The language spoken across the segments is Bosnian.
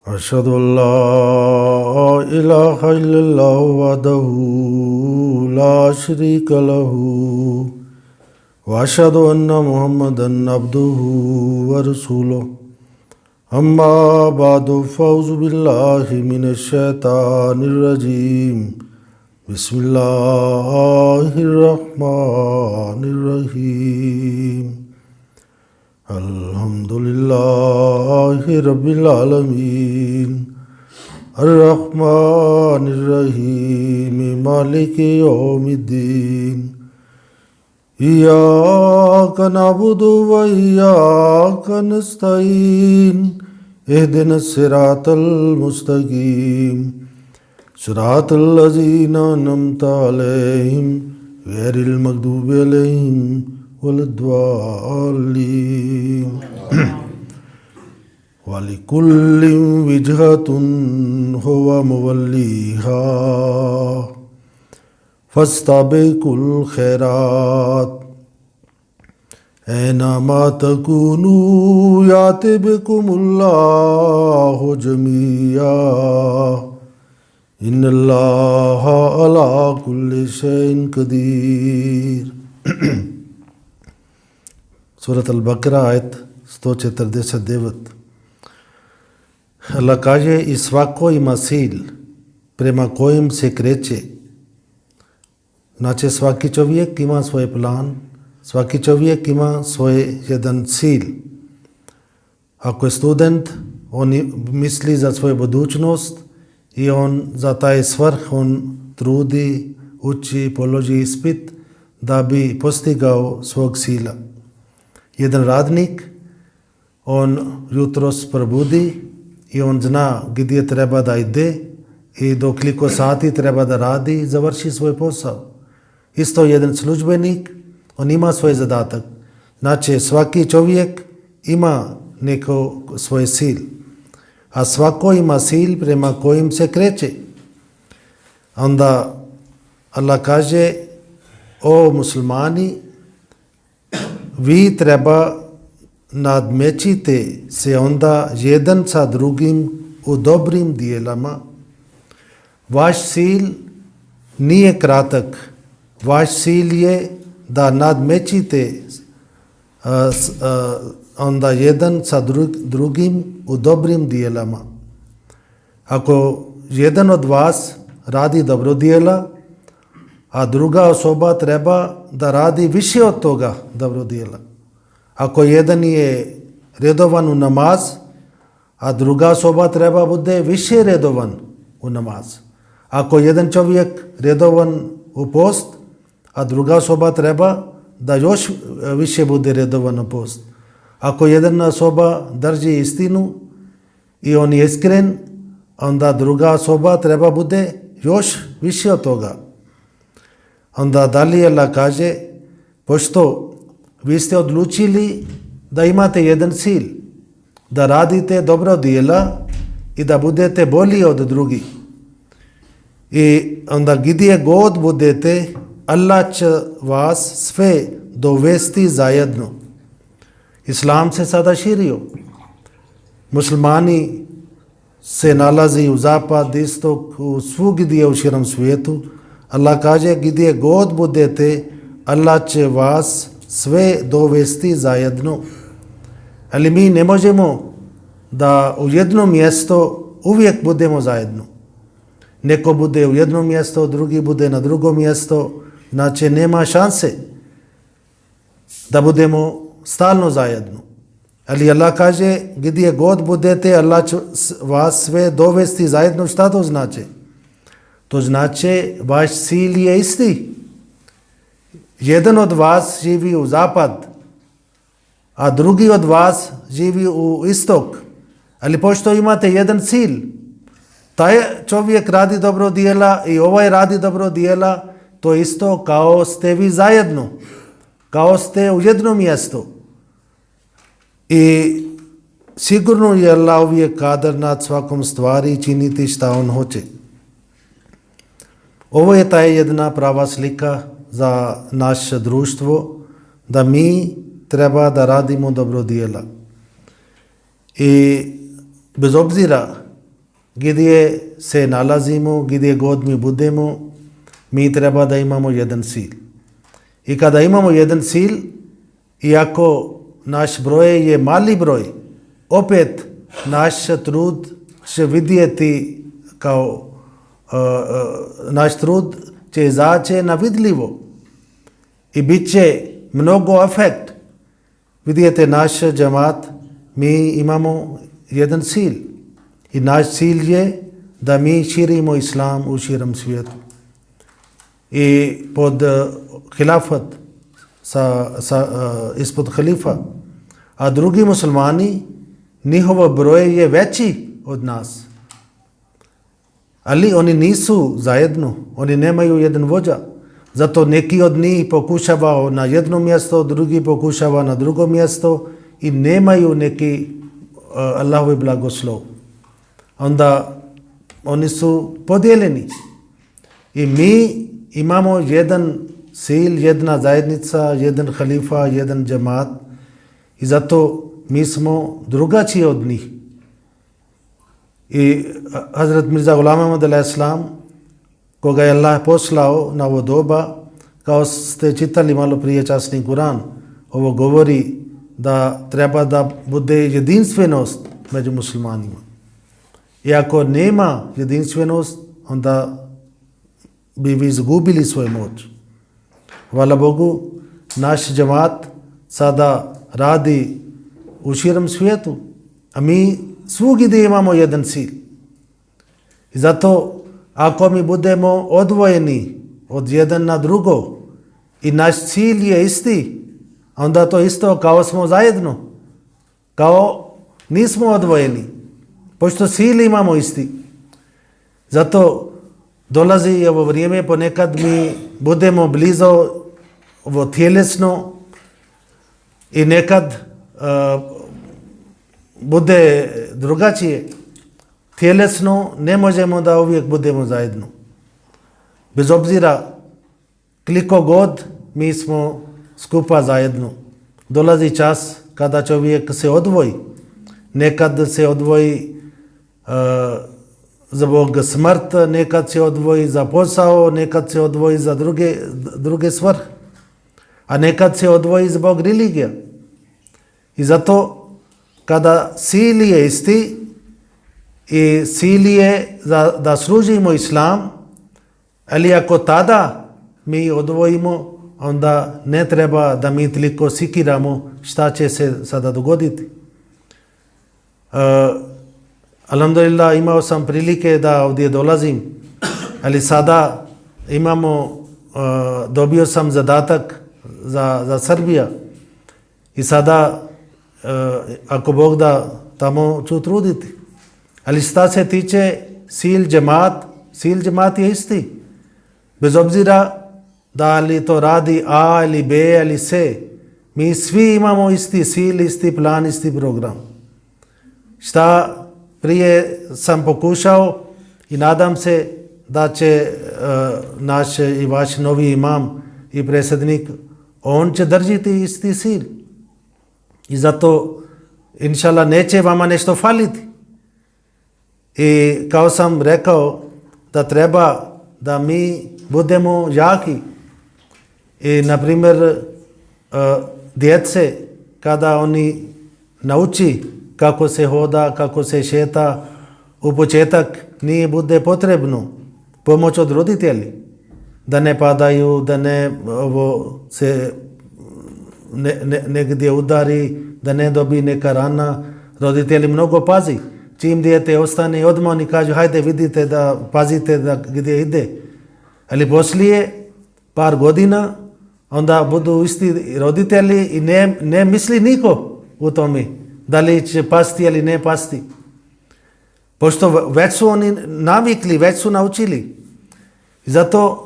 अशहदु अल्ला इलाहा इल्लल्लाहु वहदहु ला शरीका लहु व अशहदु अन्ना मुहम्मदन अब्दुहु व रसूलुहु अम्मा बादु फ़ौज़ु बिल्लाहि मिनश शैतानिर रजीम बिस्मिल्लाहिर रहमानिर रहीम अल्हम्दुलिल्लाहि रब्बिल आलमीन अर्रहमानिर रहीम मालिकि यौमिद्दीन इय्याका नअबुदु व इय्याका नस्तईन इहदिनस सिरातल मुस्तकीम सिरातल लज़ीना अनअमता अलैहिम गैरिल मग़दूबि अलैहिम वलद्दाल्लीन वलिकुल्लिन विजहतुन हुवा मुवल्लीहा फस्ताबिकुल खैरात ऐनमा तकूनू याति बिकुमुल्लाहु जमीआ इन्नल्लाहा अला कुल्लि शैइन कदीर। सूरत अल-बकरा आयत 149. Allah kaže i svako ima cilj prema kojem se kreće. Znači svaki čovjek ima svoj plan, svaki čovjek ima svoj jedan cilj. Ako je student, on misli za svoju budućnost i on za taj svrh on trudi, uči, položi ispit da bi postigao svog cilja. Jedan radnik, on jutros probudi i on zna gdje treba da ide i do koliko sati treba da radi i završi svoj posao. Isto jedan službenik, on ima svoj zadatak. Znači svaki čovjek ima neko svoj cilj, a svako ima cilj prema kojim se kreće. Onda Allah kaže, o muslimani, vi treba nadmećite se onda jedan sa drugim u dobrim dijelama. Vaš cilj nije kratak. Vaš cilj je da nadmećite onda jedan sa drugim u dobrim dijelama. Ako jedan od vas radi dobro dijela, a druga osoba treba da radi više od toga dobro dijela. Ako jedan je redovan u namaz, a druga osoba treba bude više redovan u namaz. Ako jedan čovjek redovan u post, a druga osoba treba da još više bude redovan u post. Ako jedna osoba drži istinu i on je iskren, onda druga osoba treba bude još više od toga. Onda dalje Allah kaže, pošto vi ste odlučili da imate jedan cilj, da radite dobro djela i da budete bolji od drugih. I onda gdje god budete, Allah će vas sve dovesti zajedno. Islam se sada širio. Muslimani se nalazi u zapad, istok, u svugdje u širom svijetu. Allah kaže gdje god budete, Allah će vas sve dovesti zajedno. Ali mi ne možemo da u jedno mjesto uvijek budemo zajedno. Neko bude u jedno mjesto, drugi bude na drugo mjesto. Znači nema šanse da budemo stalno zajedno. Ali Allah kaže gdje god budete, Allah će vas sve dovesti zajedno. Šta to znači? To znači vaš cilj je isti. Jedan od vas živi u zapad, a drugi od vas živi u istok. Ali pošto imate jedan cilj, taj čovjek radi dobro djela i ovaj radi dobro djela, to isto kao ste vi zajedno, kao ste u jednom mjestu. I sigurno je Allah uvijek kadar nad svakom stvari činiti šta on hoće. Ovo je ta jedna prava slika za naše društvo, da mi treba da radimo dobro djela. I bez obzira gdje se nalazimo, gdje god mi budemo, mi treba da imamo jedan cilj. I kada imamo jedan cilj, iako naš broj je mali broj, opet naš trud će vidjeti kao naš trud će izaći na vidljivo i bit će mnogo efekt. Vidite naš džemat, mi imamo jedan cilj i naš cilj je da mi širimo islam u širom svijetu. I pod hilafat ispod halifa, a drugi muslimani, njihov broj je veći od nas. Ali oni nisu zajedno, oni nemaju jedan vođa. Zato neki od njih pokušava na jedno mjesto, drugi pokušava na drugo mjesto i nemaju neki Allahovi blagoslov. Onda oni su podijeljeni. I mi imamo jedan cilj, jedna zajednica, jedan halifa, jedan džemat i zato mi smo drugačiji od njih. I Hazrat Mirza Ghulam Ahmad alaih salam, koga je Allah poslao na ovo doba, kao ste čitali malo prije časni Kuran, ovo govori da treba da bude jedinstvenost među muslimanima. I ako nema jedinstvenost, onda bi vi izgubili svoju moć. Hvala Bogu, naš džemat sada radi u širom svijetu, a mi svugdje imamo jedan cilj. I zato, ako mi budemo odvojeni od jedan na drugo i naš cilj je isti, onda to isto kao smo zajedno, kao nismo odvojeni, pošto cilj imamo isti. Zato dolazi ovo vrijeme, ponekad mi budemo blizu ovo tjelesno i nekad bude drugačije. Tjelesno ne možemo da uvijek budemo zajedno. Bez obzira koliko god mi smo skupa zajedno. Dolazi čas kada čovjek se odvoji. Nekad se odvoji zbog smrt, nekad se odvoji za posao, nekad se odvoji za druge svrhe. A nekad se odvoji zbog religije. I zato kada cilj je isti i cilj je da služimo islam, ali ako tada mi odvojimo, onda ne treba da mi toliko sikiramo šta će se sada dogoditi. Alhamdulillah, imao sam prilike da ovdje dolazim, ali sada dobio sam zadatak za Srbija i sada ako Bog da, tamo ću truditi. Ali šta se tiče cilj džemat je isti. Bez obzira da li to radi A ili B ili C, mi svi imamo isti cilj, isti plan, isti program. Šta prije sam pokušao i nadam se da će naš i vaš novi imam i predsjednik, on će držati isti cilj. I zato, inšallah, neće vama nešto faliti. I kao sam rekao, da treba da mi budemo jaki. I, na primjer, djece, kada oni nauči kako se hoda, kako se šeta, u početak nije bude potrebno pomoć od roditelji. Da ne padaju, da ne se negdje udari, da ne dobi neka rana. Roditelji mnogo pazi. Čim dijete ostane odmah oni kažu hajde vidite da pazite da gdje ide. Ali poslije par godina onda budu isti roditelji i ne misli niko u tome da li će pasti ili ne pasti. Pošto već su oni navikli, već su naučili. I zato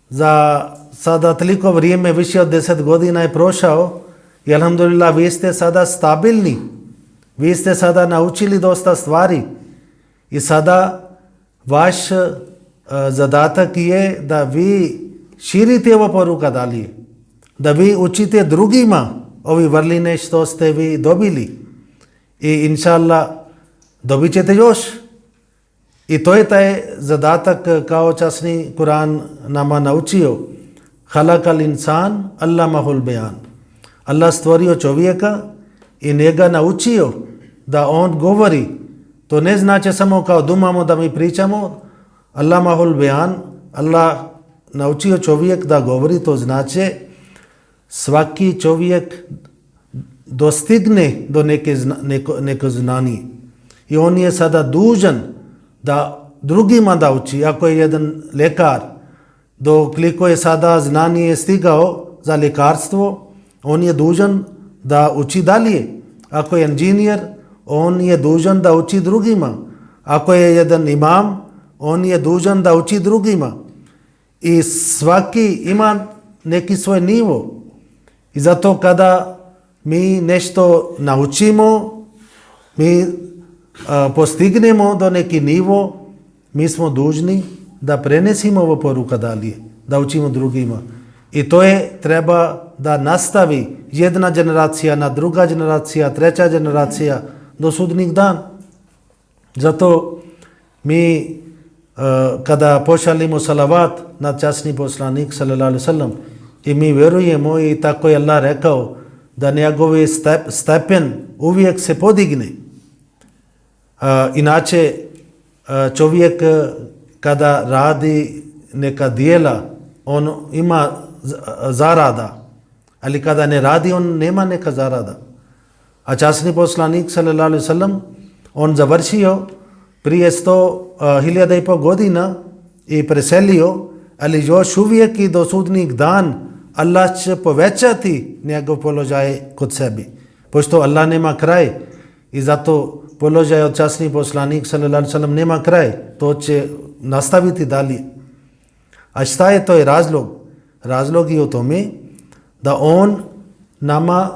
za sada toliko vrijeme, više od 10 godina je prošao i alhamdulillah vi ste sada stabilni. Vi ste sada naučili dosta stvari i sada vaš zadatak je da vi širite ovo poruka dalje. Da vi učite drugima ovi vrline što ste vi dobili. I inša Allah dobit ćete još. I to je taj zadatak kao časni Kur'an nama naučio. Halakal insan, allamahul bejan. Allah stvorio čovjeka i njega naučio da on govori. To ne znači samo kao dumamo da mi pričamo. Allamahul bejan, Allah naučio čovjek da govori, to znači svaki čovjek dostigne do neko znanje. I on je sada dužan da drugima da uči. Ako je jedan lekar, koliko je sada znanje stigao za lekarstvo, on je dužan da uči dalje. Ako je inženjer, on je dužan da uči drugima. Ako je jedan imam, on je dužan da uči drugima. I svaki ima neki svoj nivo. I zato kada mi nešto naučimo, mi postignemo do neki nivo, mi smo dužni da prenesimo ovo poruka dalje, da učimo drugima. I to je treba da nastavi jedna generacija na druga generacija, treća generacija do sudnjeg dana. Zato mi kada pošaljimo salavat na časni poslanik sallallahu alejhi ve sellem i mi vjerujemo i tako je Allah rekao da njegov stepen uvijek se podigne. Inače čovjek kada radi neka djela on ima zarada, ali kada ne radi on nema neka zarada. A časni poslanik sallallahu alejhi ve sellem on završio prije 100.500 godina i preselio, ali još uvijek i do sudnjeg dan Allah će povećati njegov položaj kod sebi. Pošto Allah nema kraj i zato položaj od časni poslanik sallallahu alejhi ve sellem nema kraj, to će nastaviti dalje. A šta je to je razlog? Razlog je u tome da on nama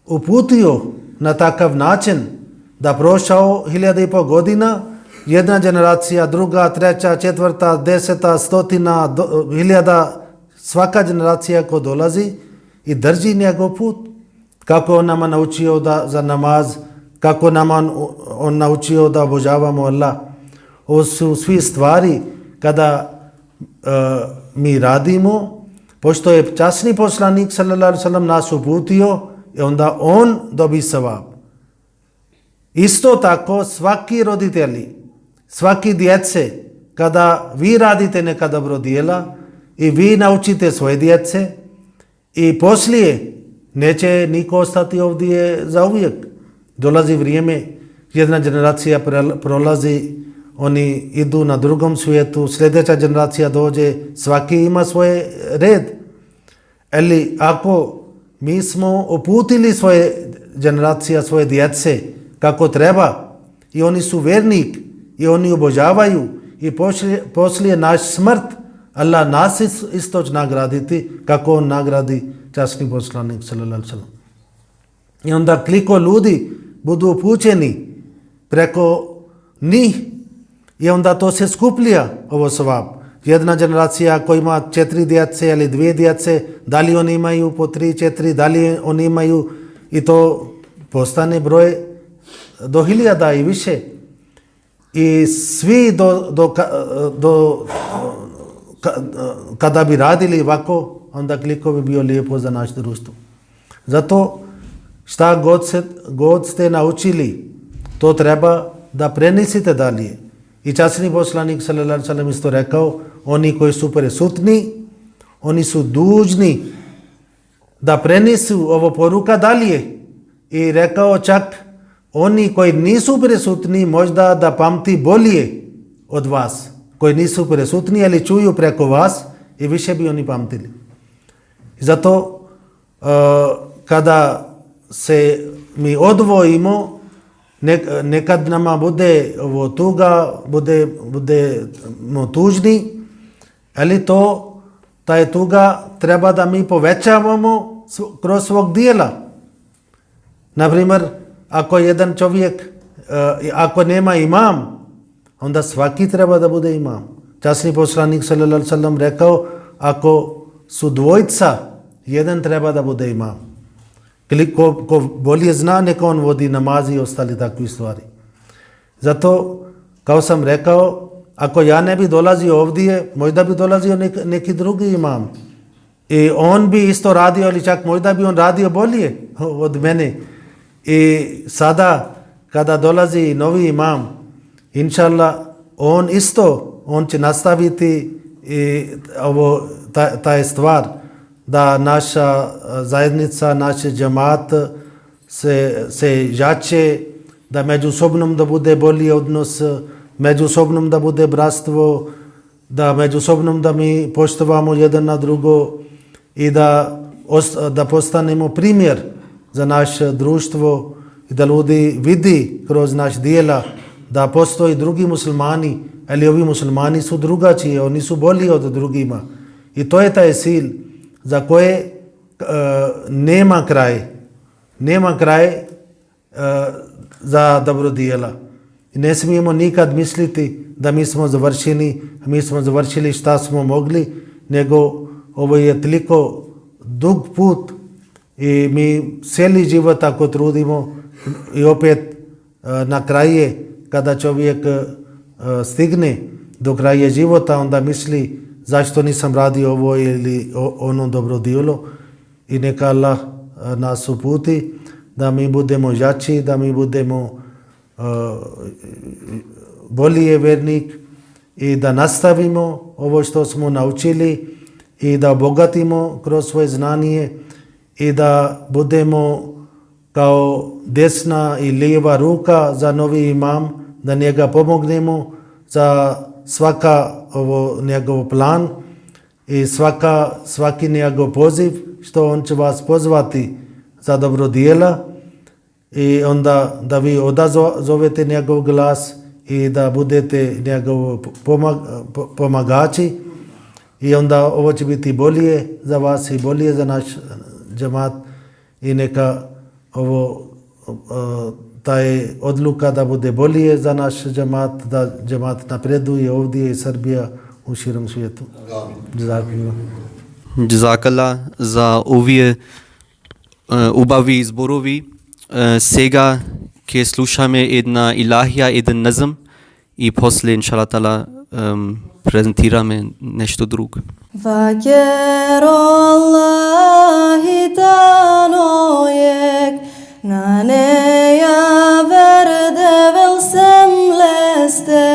uputio na takav način da prošao 1.500 godina, jedna generacija, druga, treća, četvrta, 10, 100, 1000, svaka generacija ko dolazi i drži njegov put. Kako on nama naučio za namaz, kako nama on naučio da obožavamo Allah. Ovo su svi stvari kada mi radimo, pošto je časni poslanik sallallahu alejhi ve sellem nas uputio, i onda on dobi savab. Isto tako svaki roditelji, svaki djece, kada vi radite neka dobro djela i vi naučite svoje djece i poslije neće niko ostati ovdje za uvijek. Dolazi vrijeme, jedna generacija prolazi, oni idu na drugom svijetu, sljedeća generacija dođe, svaki ima svoj red. Ali ako mi smo uputili svoje generacije, svoje djece kako treba i oni su vjernik i oni obožavaju i poslije naš smrt Allah nas isto će nagraditi kako on nagradi časni poslanik sallallahu alejhi ve sellem. I onda koliko ljudi budu upućeni preko njih i onda to se skuplja ovo savab. Jedna generacija koja ima 4 djece ili 2 djece, da li oni imaju po 3, 4, da li oni imaju i to postane broj do 1000 i više. I svi kada bi radili ovako, onda koliko bi bio lijepo za naše društvo. Zato šta god ste naučili, to treba da prenesite dalje. I časni poslanik sallallahu alejhi ve sellem isto rekao, oni koji su prisutni, oni su dužni da prenesu ovo poruka dalje. I rekao čak, oni koji nisu prisutni možda da pamti bolje od vas. Koji nisu prisutni, ali čuju preko vas i više bi oni pamtili. I zato kada se mi odvojimo, nekad nama bude ovo tuga, budemo tužni, ali taj tuga treba da mi povećavamo kroz svog dijela. Naprimjer, ako jedan čovjek, ako nema imam, onda svaki treba da bude imam. Časni poslanik sallallahu alejhi ve sellem rekao, ako su dvojica, jedan treba da bude imam. Ko bolje zna, neka on vodi namaz i ostali takvi stvari. Zato kao sam rekao, ako ja ne bi dolazio ovdje, možda bi dolazio neki drugi imam. I on bi isto radio, ili čak možda bi on radio bolje od mene. I sada, kada dolazi novi imam, inšallah, on će nastaviti i ta je stvar, da naša zajednica, naš džemat se jače, da međusobnom da bude bolji odnos, međusobnom da bude bratstvo, da međusobnom da mi poštovamo jedan na drugo i da postanemo primjer za naše društvo i da ljudi vidi kroz naš dijela da postoji drugi muslimani, ali ovi muslimani su drugačiji, oni su bolji od drugima. I to je taj cilj za koje nema kraj za dobrodijela. I ne smijemo nikad misliti da mi smo završili šta smo mogli, nego ovo je toliko dug put i mi cijeli život ako trudimo i opet na kraje kada čovjek stigne do kraja života, onda misli zašto nisam radio ovo ili ono dobro djelo. I neka Allah nas uputi da mi budemo jači, da mi budemo bolji vjernik i da nastavimo ovo što smo naučili i da obogatimo kroz svoje znanje i da budemo kao desna i lijeva ruka za novi imam, da njega pomognemo za svaka njegov plan i svaki njegov poziv, što on će vas pozvati za dobro djela i onda da vi odazovete njegov glas i da budete njegov pomagači i onda ovo će biti bolje za vas i bolje za naš džemat i neka ta je odluka da bude bolje za naš džemat, da džemat napreduje ovdje i Srbija u širom svijetu. Jazakallah za ove ubavi zborovi. Сега ќе слушаме една илахија, еден назм и после иншалла таала презентираме нешто друго. Vakerollahi tanojek na neja verde vel semleste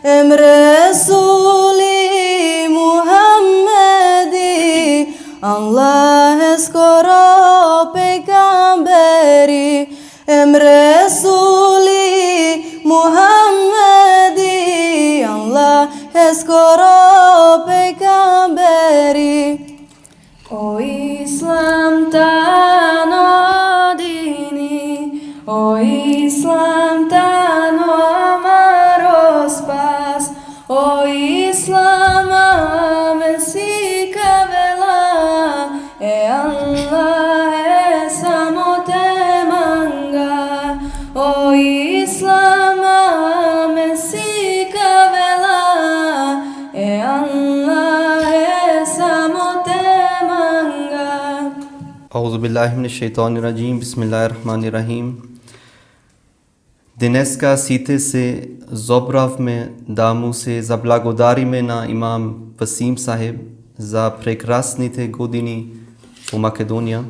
emresuli Muhammedi Allah skoro peygamberi emresuli Muhammedi Allah skoro peygamberi. O İslam tano dini, o İslam tano amaro spas, o İslam mesika vela, e Allah e samote manga, o İslam mesika vela, e Allah e samote manga. Auzu billahi mineşşeytanirracim. Bismillahirrahmanirrahim. Dneska сите се зобравме да му се заблагодариме на имам Васим Сахеб за прекрасните години у Македонија.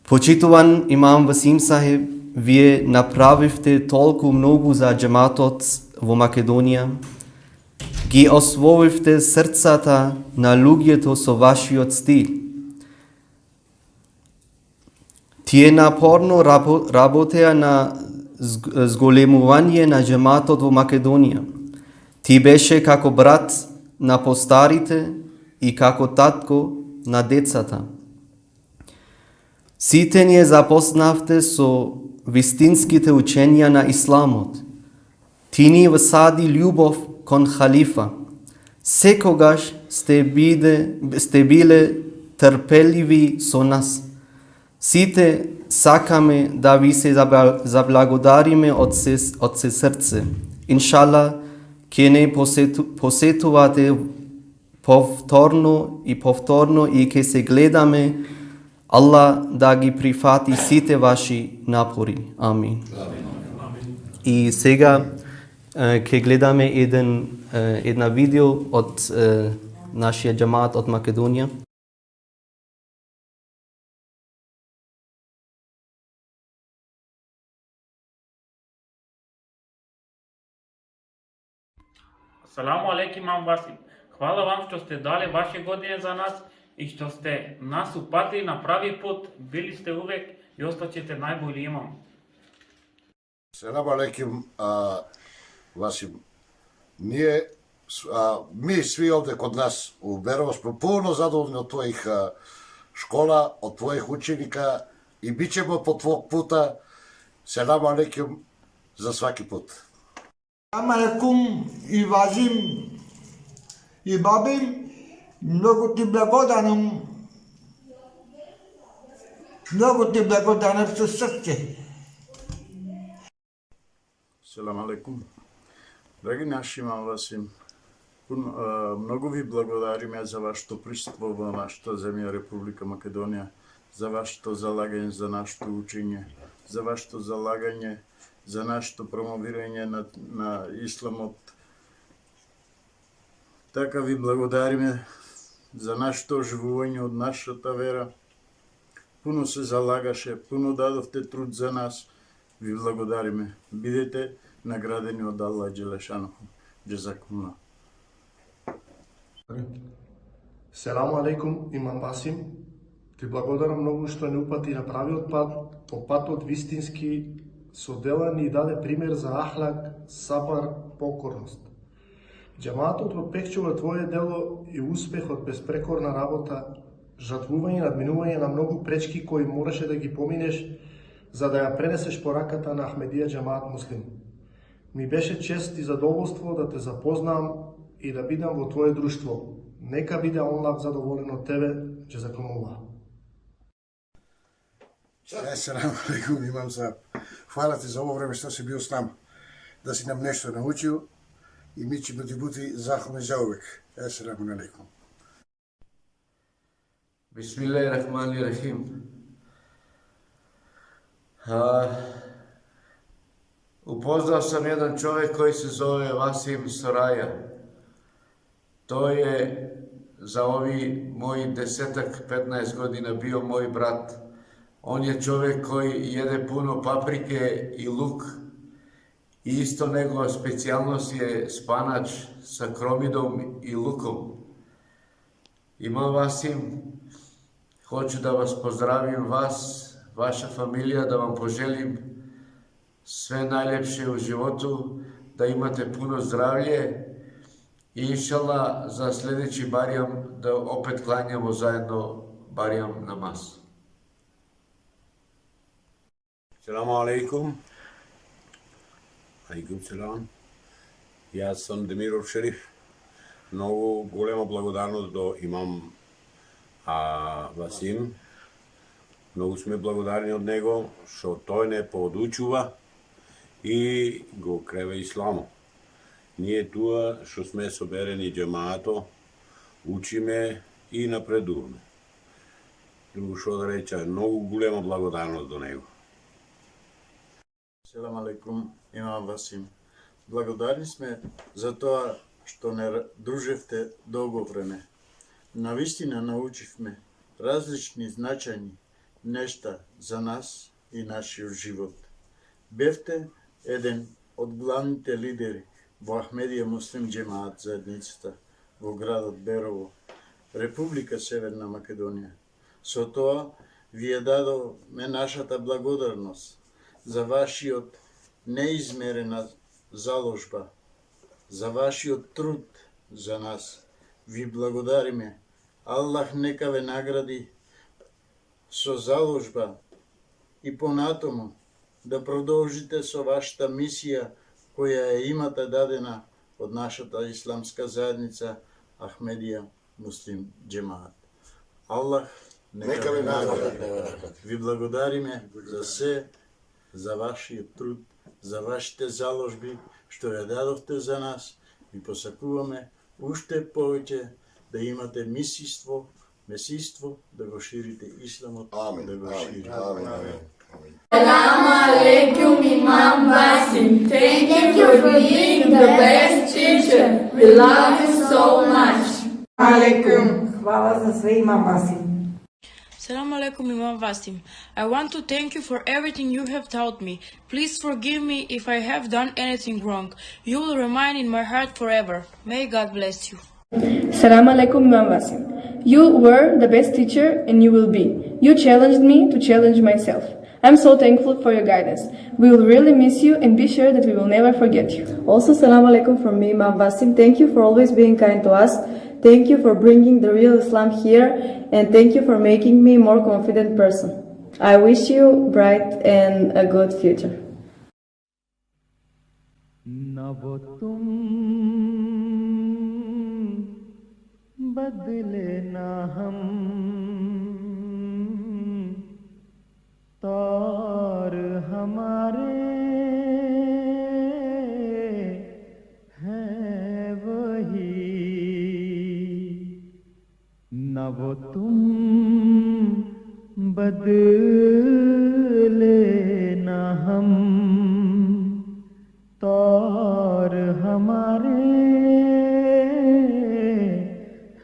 Почитуван имам Васим Сахеб, вие направивте толку многу за џематот во Македонија. Ги освоивте срцата на луѓето со вашиот стил. Тие напорно работеа на зголемување на џематот во Македонија. Ти беше како брат на постарите и како татко на децата. Сите ние запознавте со вистинските учења на Исламот. Ти ни всади љубов кон халифа. Секогаш сте биле трпеливи со нас. Сите сакаме да ви се заблагодариме од се срце. Иншалла, ќе не посетувате повторно и ќе се гледаме. Аллах да ги прифати сите ваши напори. Амин. И сега Ке гледаме една видео од нашиот џамаат од Македонија. Саламу алейкум, имам Васим. Хвала вам što ste dali vaše godine za nas i što ste nas upatili na pravi put. Bili ste uvek i ostaćete najbolji imam. Селам алейкум, Васим. Mi svi ovde kod nas u Berovo smo puno zadovoljni od tvojih škola, od tvojih učenika i bit ćemo po tvog puta. Selam alejkum za svaki put. Selam alejkum и Васим и Бабим, много ти благодарам със сърце. Селам алейкум. Драги наши, имам Васим, много ви благодариме за вашето присъство в нашата земя, Република Македония, за вашето залагане за нашето учење, за вашето залагане за нашето промовирање на исламот. Така ви благодариме за нашето оживување од нашата вера. Пуно се залагаше, пуно дадовте труд за нас. Ви благодариме. Бидете наградени од Аллах Джелешанаху. Джезакумла. Селаму алейкум, имам Васим. Ти благодарам многу што не упати на правиот пат, по патот вистински, со дела ни даде пример за ахлак, сабар, покорност. Џамаатот во Пехчево е твое дело и успех од безпрекорна работа, жртвување, надминување на многу пречки кои мораше да ги поминеш за да ја пренесеш пораката на Ахмедија џамаат муслим. Ми беше чест и задоволство да те запознам и да бидам во твое друштво. Нека биде Аллах задоволен од тебе, џезакумуллах. Селам алейкум, имам Саб. Хвала ти за ово време што си бил с нам, да си нам нешто научил и ми ќе ти бути захвални за увек. Селам алейкум. Bismillahirrahmanirrahim. Upoznao sam jedan čovjek koji se zove Vasim Soraja. To je za ovi moji 10-15 godina bio moj brat. On je čovjek koji jede puno paprike i luk. I isto njegova specijalnost je spanač sa kromidom i lukom. Imam Vasim, hoću da vas pozdravim, vas, vaša familija, da vam poželim sve najljepše u životu, da imate puno zdravlje i inšallah za sljedeći Barjam da opet klanjamo zajedno Barjam namaz. Сelamu alaikum. Алейкум селам. Јас сум Демиров Шериф. Многу голема благодарност до имам Васим. Многу сме благодарни од него што тој не поодучува и го креве исламо. Ние туа што сме соберени џемаато, учиме и напредуваме. Друго што да реча, многу голема благодарност до него. Селам алейкум, имам Васим. Благодарни сме за тоа што не дружевте долго време. Навистина научивме различни значајни нешта за нас и нашиот живот. Бевте еден од главните лидери во Ахмедија Муслим џемаат заедницата во градот Берово, Република Северна Македонија. Со тоа вие дадовме нашата благодарност за вашиот неизмерена заложба, за вашиот труд за нас. Ви благодариме. Аллах нека ве награди со заложба и понатому да продолжите со вашата мисија која ја имате дадена од нашата исламска заедница Ахмедија Муслим џемаат. Аллах нека ве награди. Ви благодариме за се, за вашиот труд, за вашите заложби што ја дадовте за нас. Ви посакуваме уште повеќе да имате месиство, да го ширите исламот, да го ширите. Selam alaikum, Imam Vasim. Thank you for being the best teacher. We love you so much. Alaikum. Hvala za sve, Imam Vasim. Assalamu alaikum, Imam Vasim. I want to thank you for everything you have taught me. Please forgive me if I have done anything wrong. You will remain in my heart forever. May God bless you. Assalamu alaikum, Imam Vasim. You were the best teacher and you will be. You challenged me to challenge myself. I'm so thankful for your guidance. We will really miss you and be sure that we will never forget you. Also, Assalamu alaikum from me, Imam Vasim. Thank you for always being kind to us. Thank you for bringing the real Islam here, and thank you for making me a more confident person. I wish you bright and a good future. न वो तुम बदले ना हम तौर हमारे हैं वही न वो तुम बदले ना हम तौर हमारे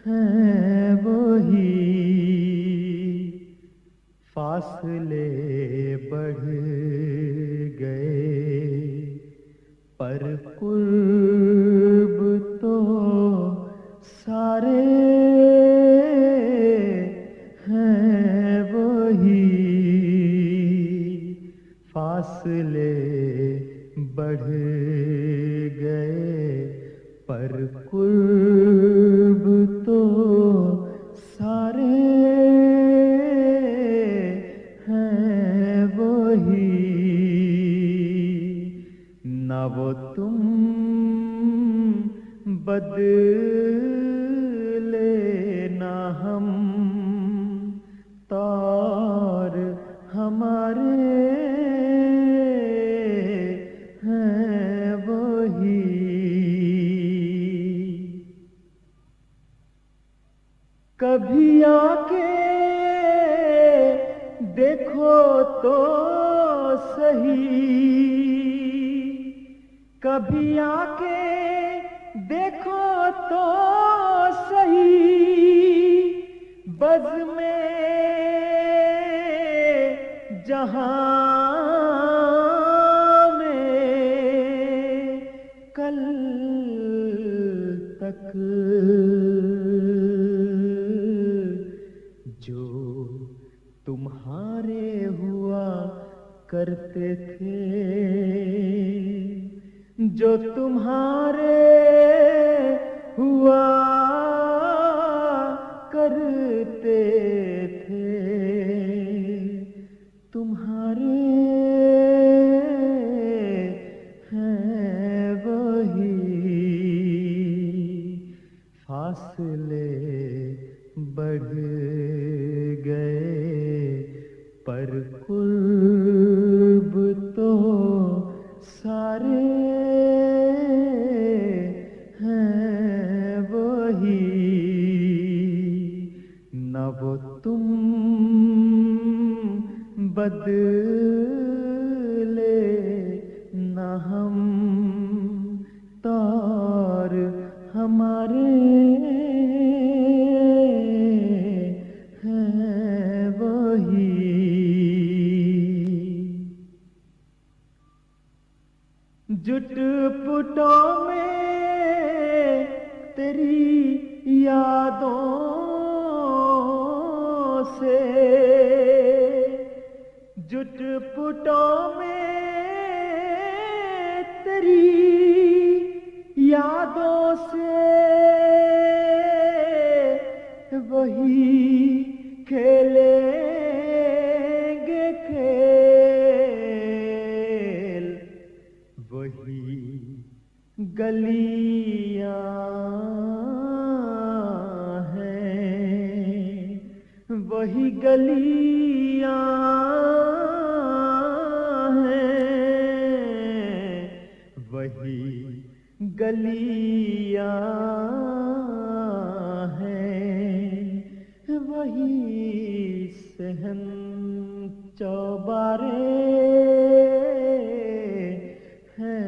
हैं वही फासले बढ़ गए पर कुर्ब तो सारे हैं वही फासले बढ़ गए पर कुर्ब तो सारे हैं वही न वो तुम बदले ना हम तौर हमारे हैं वही कभी आके देखो तो सही कभी आके देखो तो सही बज़ में जहां में कल तक जो तुम्हारे हुआ करते थे जो तुम्हारे हुआ करते थे तुम्हारे हैं वही फासले बढ़ गए पर कुर्ब तो सारे हैं वही न वो तुम बदले न हम तौर हमारे हैं वही जुट पुटों में तेरी यादों से जुट पुटों में तेरी यादों से वही खेलेंगे खेल वही गलियां हैं वही गलियां हैं वही गलियां हैं वही सहन चौबारे हैं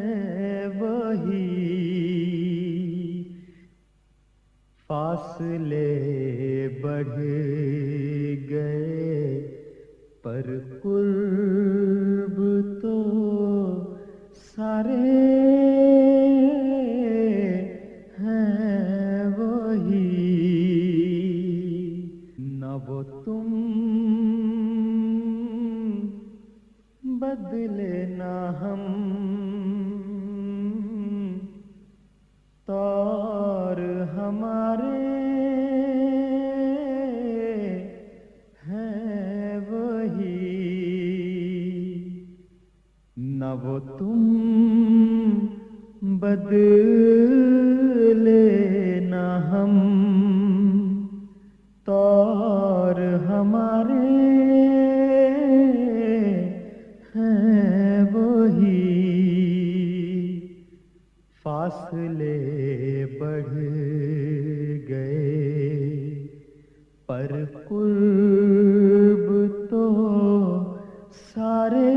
बदले ना हम तौर हमारे हैं वही न वो तुम बदले ना हम तौर हमारे हैं वही फासले बढ़ गए पर कुर्ब तो सारे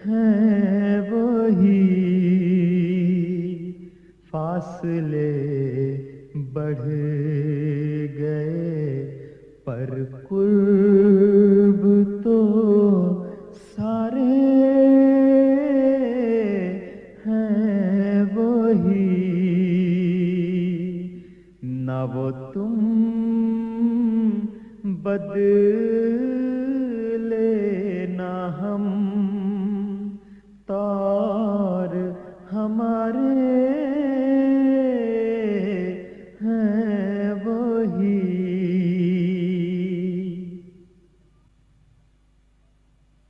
हैं वही फासले बढ़ गए पर कुर्ब तो सारे हैं वही न वो तुम बदले ना हम तौर हमारे हैं वही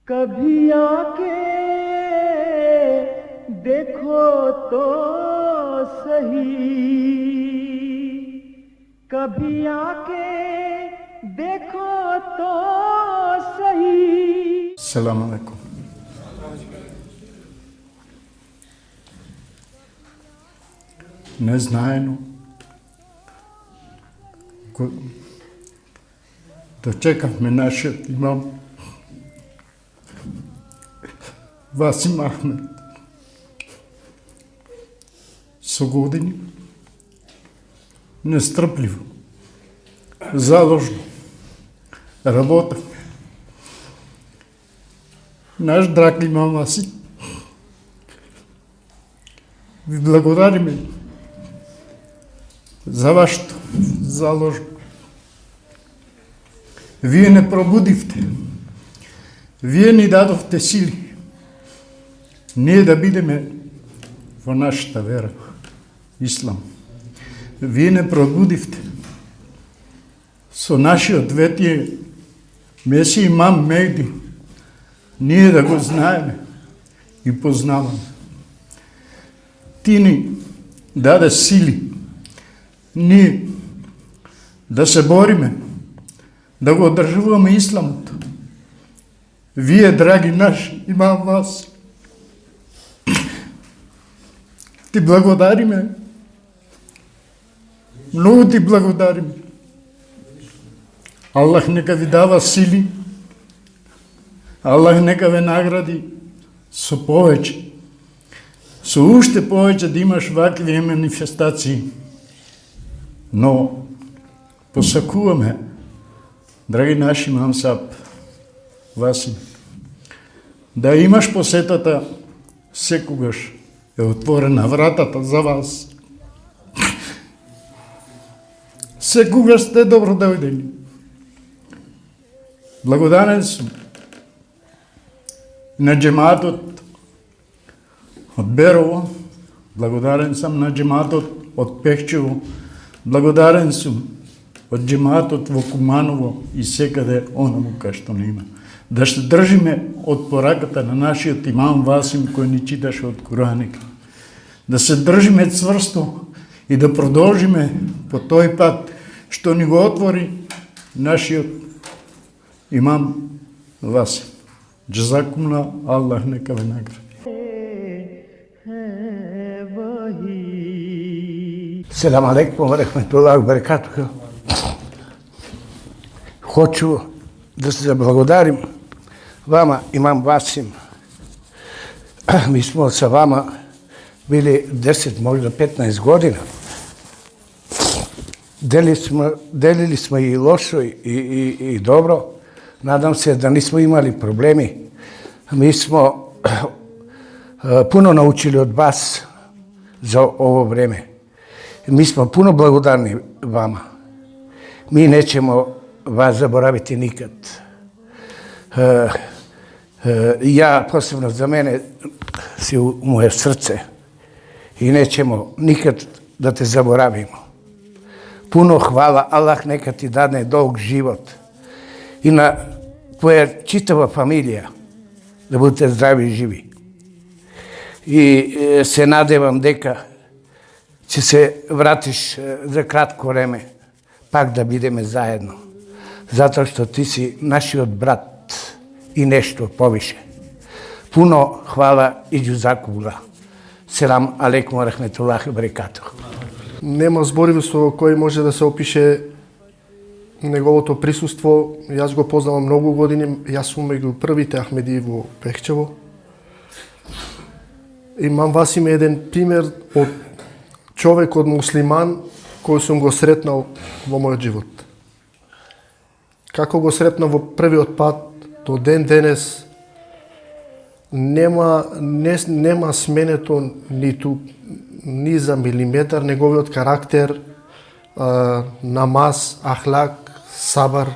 कभी आके देखो तो सही कभी आके देखो तो सही Selam alaikum. Neznajeno dočekal me naš imam Vasim Ahmed su godini nestrpljivo založno работа. Наш драг имам Васи, ви благодариме за вашето заложено. Вие не пробудивте, вие ни дадохте сили, ние да бидеме во нашата вера, ислам. Вие не пробудивте со нашиот ветие Меси имам Мехди, ние да го знаеме и познаваме. Ти ни даде сили, ние да се бориме, да го одржуваме исламот. Вие, драги наши, имам вас. Ти благодариме, много ти благодариме. Аллах нека ви дава сили, Аллах нека ве награди со повеќе, со уште повеќе да имаш вакви манифестации. Но посакуваме, драги наши имам Сап, Васим, да имаш посетата секогаш е отворена вратата за вас. Секогаш сте добро дојдени. Благодарен сум на джематот од Берово, благодарен сум на джематот од Пехчево, благодарен сум од джематот во Куманово и секаде онаму кај што не има. Да се држиме од пораката на нашиот имам Васим кој ни читаше од Кураник. Да се држиме цврсто и да продолжиме по тој пат што ни го отвори нашиот имам Васим. Джазакумла, Аллах нека ве награди. Selam alaikum wa rahmatullahi wa barakatuh. Hoću da se zablagodarim vama, imam Vasim. Mi smo sa vama bili 10, možda 15 godina. Delili smo i lošo i dobro. Nadam se da nismo imali problemi. Mi smo puno naučili od vas za ovo vreme. Mi smo puno blagodarni vama. Mi nećemo vas zaboraviti nikad. Ja posebno za mene si u moje srce i nećemo nikad da te zaboravimo. Puno hvala, Allah neka ti dadne dug život i na tvoja čitava familija da budete zdravi i živi. I se nadevam deka će se vratiš za kratko vreme, pak da budeme zajedno. Zato što ti si naši od brat i nešto poviše. Puno hvala i džuzakumullah. Selam alejkum wa rahmetullahi wa barakatuh. Нема зборови со кои може да се опише неговото присуство. Јас го познавам многу години, јас сум меѓу првите Ахмедии во Пехчево. Имам Васим еден пример од човек, од муслиман, кој сум го сретнал во мојот живот. Како го сретнав во првиот пат, до ден денес, нема сменето ниту ни за милиметар неговиот карактер, намаз, ахлак, сабар.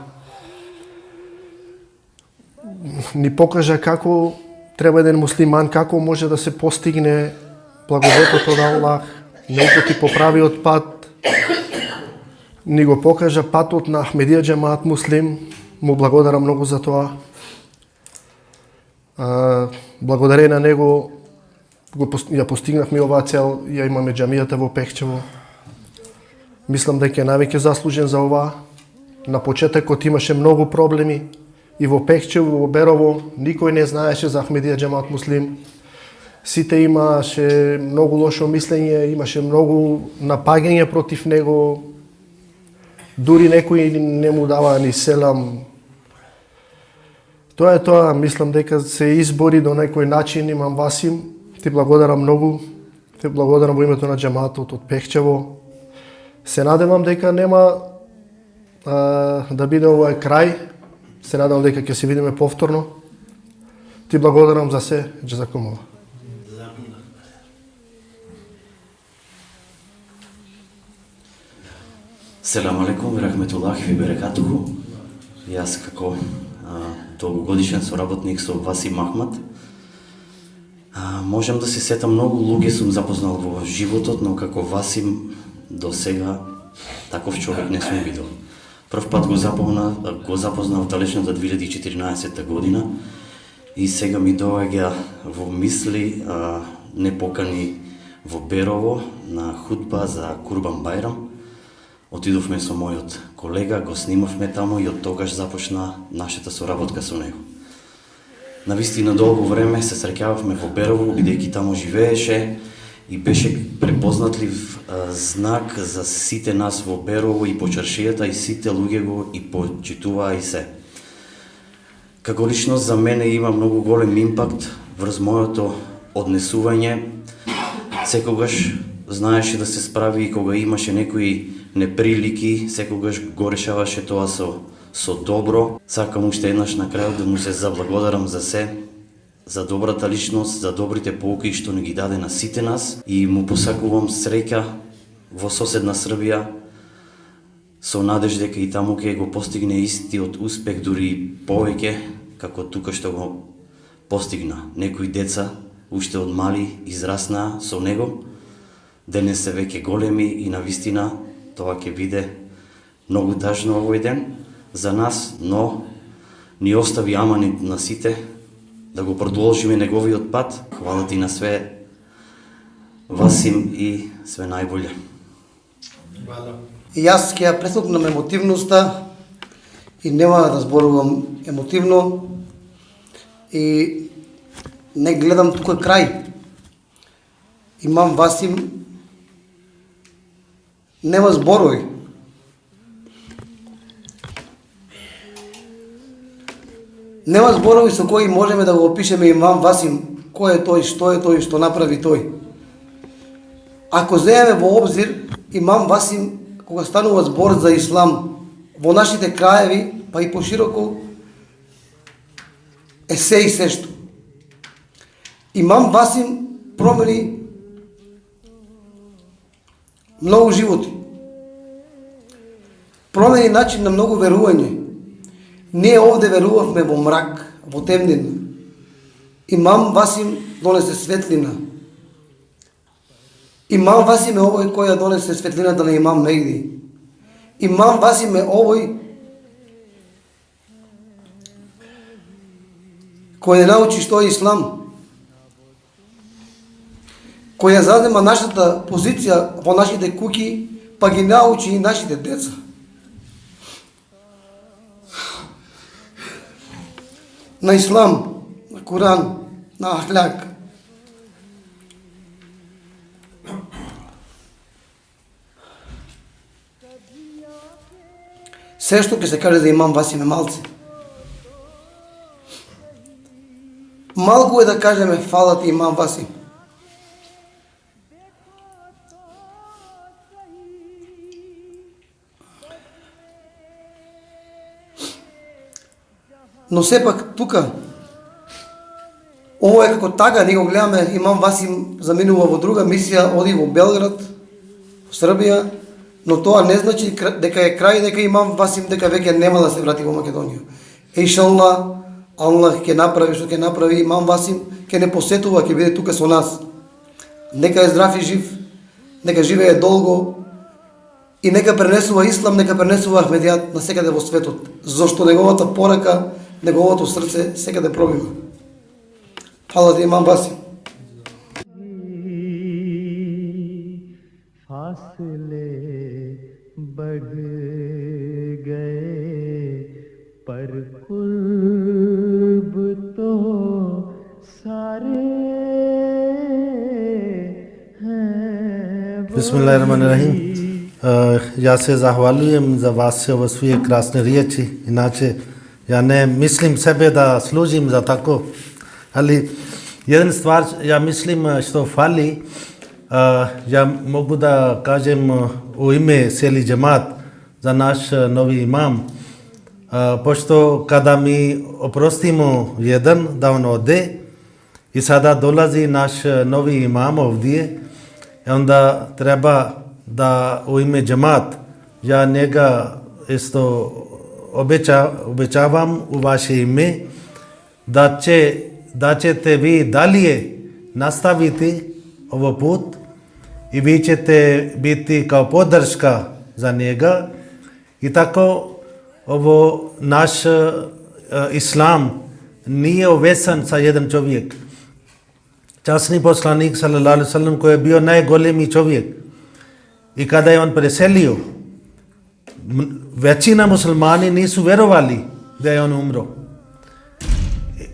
Ни покажа како треба еден муслиман, како може да се постигне благодетот од Аллах, не упати по правиот пат, ни го покажа патот на Ахмедија Џемаат Муслим, му благодарам многу за тоа. Благодарение на него ја постигнавме оваа цел, ја имаме џамијата во Пехчево. Мислам дека е највеќе заслужен за ова. На почетокот имаше многу проблеми и во Пехчево, во Берово, никој не знаеше за Ахмедија Џемаат Муслим. Сите имаше многу лошо мислење, имаше многу напаѓање против него. Дури некои не му даваа ни селам. Тоа е тоа, мислам дека се избори до некој начин. Имам Васим, ти благодарам многу, ти благодарам во името на џемаатот од Пехчево. Се надевам дека нема да биде овој крај. Се надевам дека ќе се видиме повторно. Ти благодарам за се, џазакумуллах. Селам алейкум, рахметуллахи ви берекатуху. Јас како долгогодишен соработник со Васим Ахмад, можам да се сетам многу луѓе сум запознал во животот, но како Васим до сега таков човек не сум видел. Прв пат го запознав далечната 2014 година и сега ми доаѓа во мисли непокани во Берово на хутба за Курбан Бајрам. Отидовме со мојот колега, го снимавме таму и од тогаш започна нашата соработка со него. Навистина долго време се среќававме во Берово, бидејќи таму живееше и беше препознатлив знак за сите нас во Берово и по чаршијата, и сите луѓе го и почитуваа и се. Како личност за мене има многу голем импакт врз моето однесување. Секогаш знаеше да се справи и кога имаше некои неприлики, секогаш го решаваше тоа со добро. Сакам уште еднаш на крајот да му се заблагодарам за се, за добрата личност, за добрите поуки што ни ги даде на сите нас и му посакувам среќа во соседна Србија, со надеж дека и таму ќе го постигне истиот успех, дури повеќе, како тука што го постигна. Некои деца уште од мали израснаа со него, денес се веќе големи и навистина тоа ќе биде многу тажно овој ден за нас, но ни остави аманит на сите да го продолжиме неговиот пат. Хвала ти на све, Васим, и све најболje. И јас ќе ја пресокнам емотивноста и нема да зборувам емотивно и не гледам тука крај. Имам Васим, нема зборови. Нема зборови со кои можеме да го опишеме Имам Васим, кој е тој, што направи тој. Ако земеме во обзир, Имам Васим, кога станува збор за ислам во нашите краеви, па и пошироко, е се и сешто. Имам Васим промени многу животи. Промени начин на многу верување. Ние овде верувавме во мрак, во темнина. Имам Васим донесе светлина. Имам Васим е овој кој ја донесе светлината на Имам Мехди. Имам Васим е овој кој ја научи што е ислам, кој ја зазема нашата позиција во нашите куќи, па ги научи и нашите деца. На ислам, на Куран, на ахляк. Се што ќе се каже за Имам Васим е малце. Малку е да кажеме фала ти Имам Васим. Но сепак тука, ово е како тага, ние го гледаме, Имам Васим заминува во друга мисија, оди во Белград, во Србија, но тоа не значи дека е крај, дека Имам Васим, дека веќе нема да се врати во Македонија. Иншаллах, Аллах ќе направи што ќе направи, Имам Васим ќе не посетува, ќе биде тука со нас. Нека е здрав и жив, нека живее долго и нека пренесува ислам, нека пренесува ахмедијат на секаде во светот, зашто неговата порака, неговото срце секаде пробива. Фала ти Имам Васим. फासले बढ़ गए पर कुर्ब तो सारे हैं. Bismillahirrahmanirrahim. Ja se zahvaljujem za vaše sve krasne riječi. Inače, ja ne mislim sebe da služim za tako, ali jedan stvar ja mislim što fali, ja mogu da kažem u ime cijeli džemat za naš novi imam, pošto kada mi oprostimo jedan da on ode i sada dolazi naš novi imam ovdje, onda treba da u ime džemat ja njega isto obećavam u vaše ime da ćete vi dalje nastaviti ovo put i vi ćete biti kao podrška za njega i tako ovo naš islam nije uvesan sa jedan čovjek. Časni poslanik sallallahu alejhi ve sellem koji je bio najgolemi čovjek i kada je on preselio, većina muslimani nisu vjerovali da je on umro.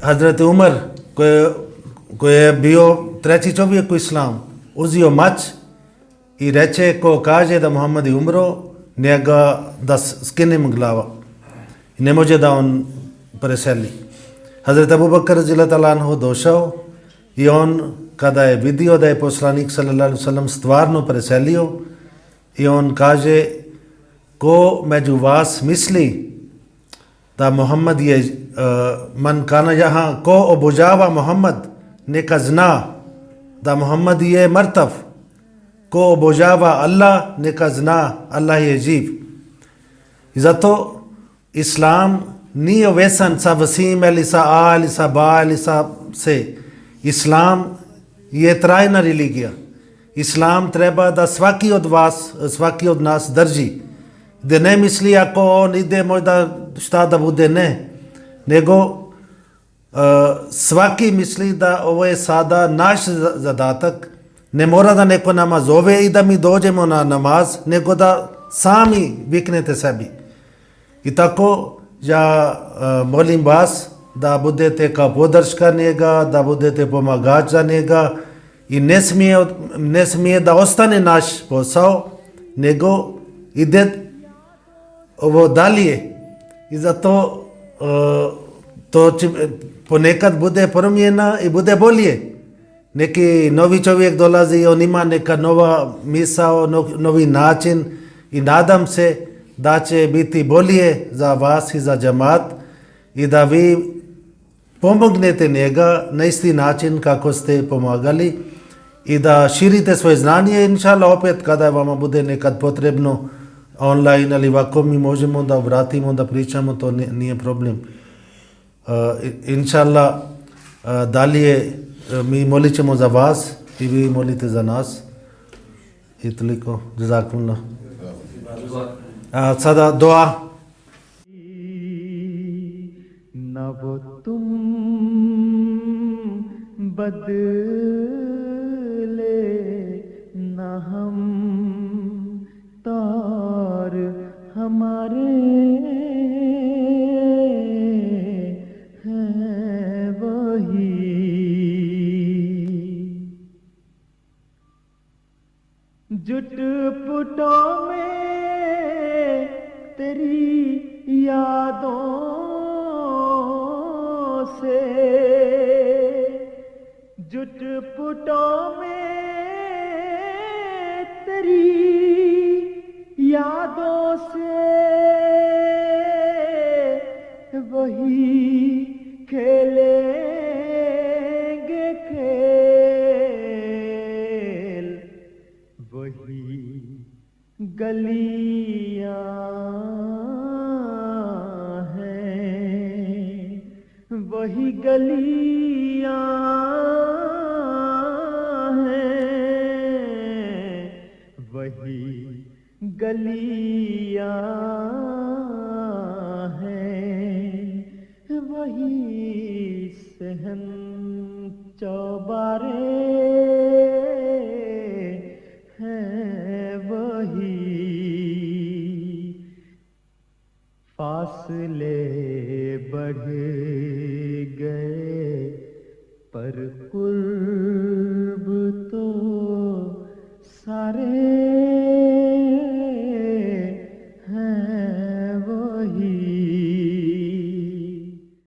Hazrat Umar koji je bio treći čovjek u islamu, uzio mač i reče ko kaže da Muhammed je umro, njega da skinem glava. I ne može da on preseli. Hazrat Abu Bakr radhiyallahu ta'ala anhu došao i on kada je vidio da je poslanik sallallahu alejhi ve sellem stvarno preselio i on kaže ko među vas misli da Muhammed je man kana jaha, ko obožava Muhammed neka zna da Muhammed je mrtav. Ko obožava Allah neka zna Allah je živ. I zato islam nije vesan sa Vasim ili sa A ili sa Ba ili sa Se. Islam je trajna religija. Islam treba da svaki od vas, svaki od nas drži. Da ne misli ako on ide možda šta da bude, ne. Nego svaki misli da ovo je sada naš zadatak. Ne mora da neko nama zove i da mi dođemo na namaz, nego da sami viknete sebi. I tako ja molim vas da budete kao podrška njega, da budete pomagač za njega i ne smije da ostane naš posao, nego ide ovo dalje. I zato to će ponekad bude promjena i bude bolje. Neki novi čovjek dolazi i on ima neka nova misao, novi način i nadam se da će biti bolje za vas i za džemat i da vi pomognete njega na isti način kako ste pomagali i da širite svoje znanje. Inšallah opet kada vama bude nekad potrebno online ali ovako mi možemo da vratimo, da pričamo, to nije problem. Inshallah, dalie mi molichemo za vas i vi molite za nas. I toliko. Jazakumullah. Sada dua. न वो तुम बदले न हम तार हमारे हैं वही जुट पुटों में तेरी यादों से जुट पुटों में तेरी यादों से वही खेलेंगे खेल वही गलियां हैं वही गलियां हैं वही गलियां हैं वही सहन चौबारे हैं वही फासले बढ़ गए पर कुर्ब तो सारे